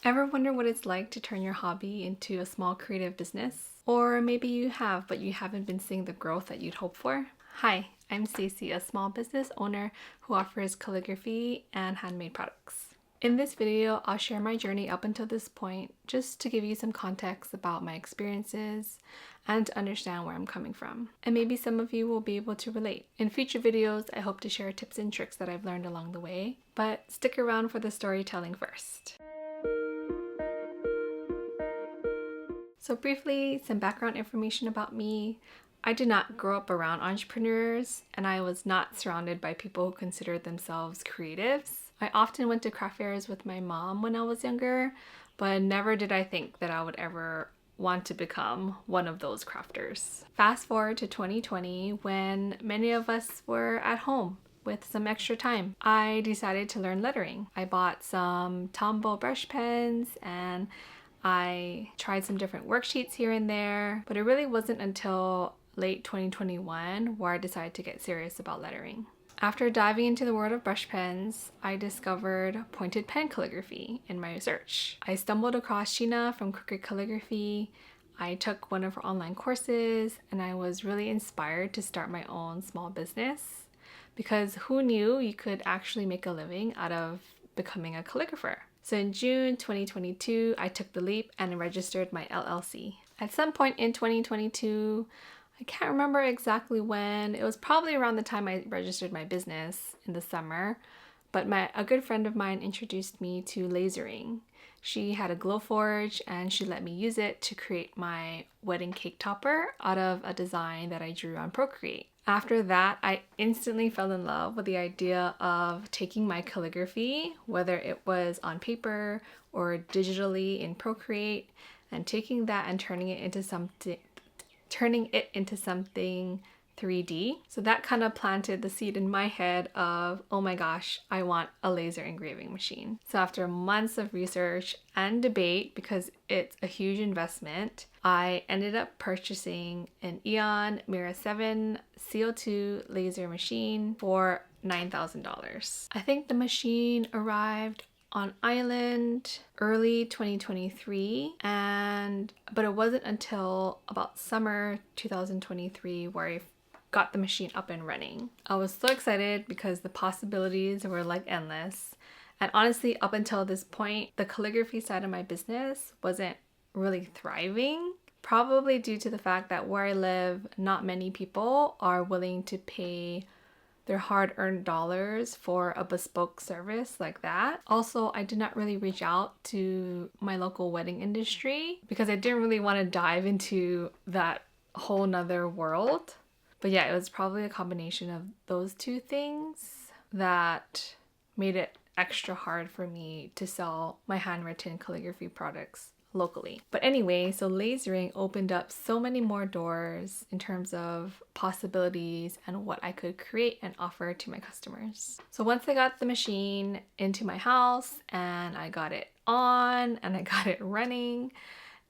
Ever wonder what it's like to turn your hobby into a small creative business? Or maybe you have, but you haven't been seeing the growth that you'd hope for? Hi, I'm Stacey, a small business owner who offers calligraphy and handmade products. In this video, I'll share my journey up until this point, just to give you some context about my experiences and to understand where I'm coming from. And maybe some of you will be able to relate. In future videos, I hope to share tips and tricks that I've learned along the way, but stick around for the storytelling first. So briefly, some background information about me. I did not grow up around entrepreneurs, and I was not surrounded by people who considered themselves creatives. I often went to craft fairs with my mom when I was younger, but never did I think that I would ever want to become one of those crafters. Fast forward to 2020, when many of us were at home with some extra time. I decided to learn lettering. I bought some Tombow brush pens and I tried some different worksheets here and there, but it really wasn't until late 2021 where I decided to get serious about lettering. After diving into the world of brush pens, I discovered pointed pen calligraphy in my research. I stumbled across Shinah from Crooked Calligraphy. I took one of her online courses and I was really inspired to start my own small business because who knew you could actually make a living out of becoming a calligrapher? So in June 2022, I took the leap and registered my LLC. At some point in 2022, I can't remember exactly when, it was probably around the time I registered my business in the summer, but a good friend of mine introduced me to lasering. She had a Glowforge and she let me use it to create my wedding cake topper out of a design that I drew on Procreate. After that, I instantly fell in love with the idea of taking my calligraphy, whether it was on paper or digitally in Procreate, and taking that and turning it into something 3D. So that kind of planted the seed in my head of, oh my gosh, I want a laser engraving machine. So after months of research and debate, because it's a huge investment, I ended up purchasing an Eon Mira 7 CO2 laser machine for $9,000. I think the machine arrived on island early 2023, but it wasn't until about summer 2023 where I got the machine up and running. I was so excited because the possibilities were like endless. And honestly, up until this point, the calligraphy side of my business wasn't really thriving, probably due to the fact that where I live, not many people are willing to pay their hard-earned dollars for a bespoke service like that. Also, I did not really reach out to my local wedding industry because I didn't really want to dive into that whole nother world. But yeah, it was probably a combination of those two things that made it extra hard for me to sell my handwritten calligraphy products locally. But anyway, so lasering opened up so many more doors in terms of possibilities and what I could create and offer to my customers. So once I got the machine into my house and I got it on and I got it running,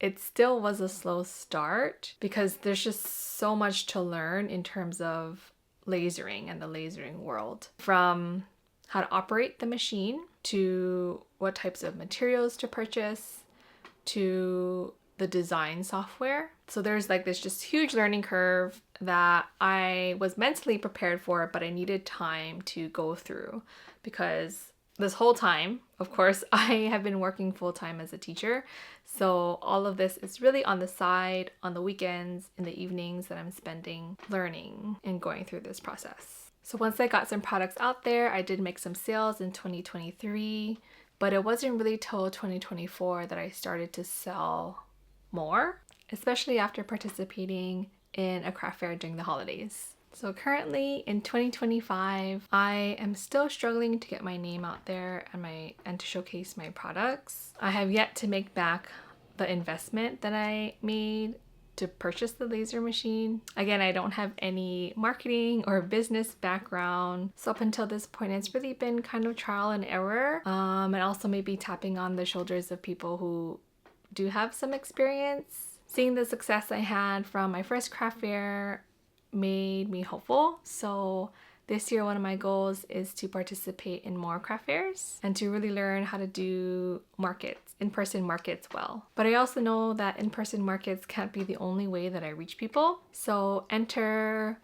it still was a slow start because there's just so much to learn in terms of lasering and the lasering world. From how to operate the machine, to what types of materials to purchase, to the design software. So there's like this just huge learning curve that I was mentally prepared for, but I needed time to go through because this whole time, of course, I have been working full-time as a teacher. So all of this is really on the side, on the weekends, in the evenings that I'm spending learning and going through this process. So once I got some products out there, I did make some sales in 2023, but it wasn't really till 2024 that I started to sell more, especially after participating in a craft fair during the holidays. So currently in 2025, I am still struggling to get my name out there and to showcase my products. I have yet to make back the investment that I made to purchase the laser machine. Again, I don't have any marketing or business background. So up until this point, it's really been kind of trial and error. And also maybe tapping on the shoulders of people who do have some experience. Seeing the success I had from my first craft fair made me hopeful. So This year, one of my goals is to participate in more craft fairs and to really learn how to do markets, in-person markets well. But I also know that in-person markets can't be the only way that I reach people. So enter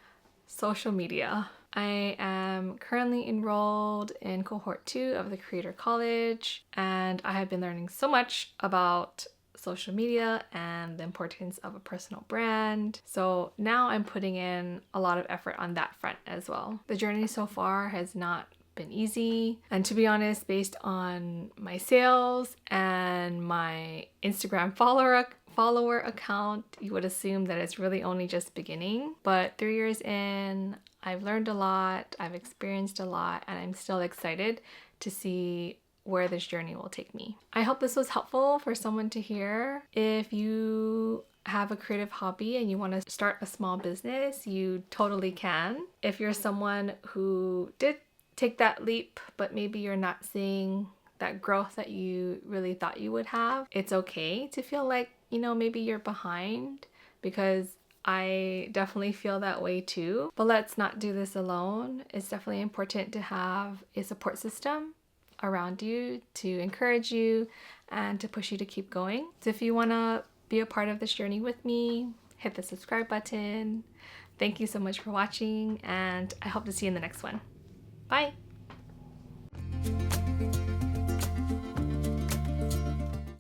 social media. I am currently enrolled in cohort 2 of the Creator College, and I have been learning so much about social media and the importance of a personal brand. So now I'm putting in a lot of effort on that front as well. The journey so far has not been easy, and to be honest, based on my sales and my Instagram follower account, you would assume that it's really only just beginning. But 3 years in, I've learned a lot, I've experienced a lot, and I'm still excited to see where this journey will take me. I hope this was helpful for someone to hear. If you have a creative hobby and you want to start a small business, you totally can. If you're someone who did take that leap, but maybe you're not seeing that growth that you really thought you would have, it's okay to feel like, maybe you're behind, because I definitely feel that way too. But let's not do this alone. It's definitely important to have a support system around you to encourage you and to push you to keep going. So if you want to be a part of this journey with me, hit the subscribe button. Thank you so much for watching, and I hope to see you in the next one. Bye!